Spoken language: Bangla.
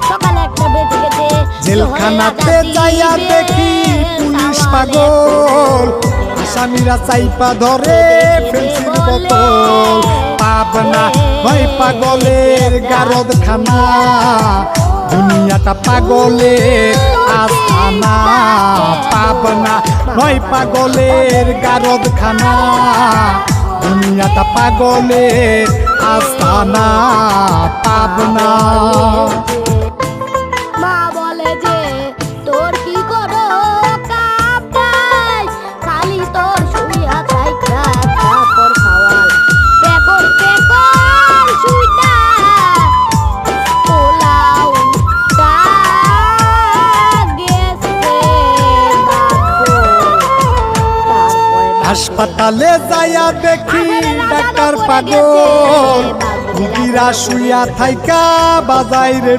সকাল একটা বেজে গেছে জেলখানাতে যাইয়া দেখি পুলিশ পাগল আসামিরা চাইপা ধরে ফেন্সির বোতল পাবনা ভাই পাগলের গারদখানা দুনিয়াটা পাগলের আস্তানা পাবনা নয় পাগলের গারদখানা দুনিয়াটা পাগলের আস্তানা পাবনা মা বলে যে তোর কি করো কাপ নাই খালি তোর শুইয়া থাইকা তারপর খাওয়াল পেকর পেকর শুইতা পোলাও গেছে তারপরে হাসপাতালে যাইয়া দেখি ডাক্তার পাগল রুগীরা শুইয়া থাইকা বাজাইরে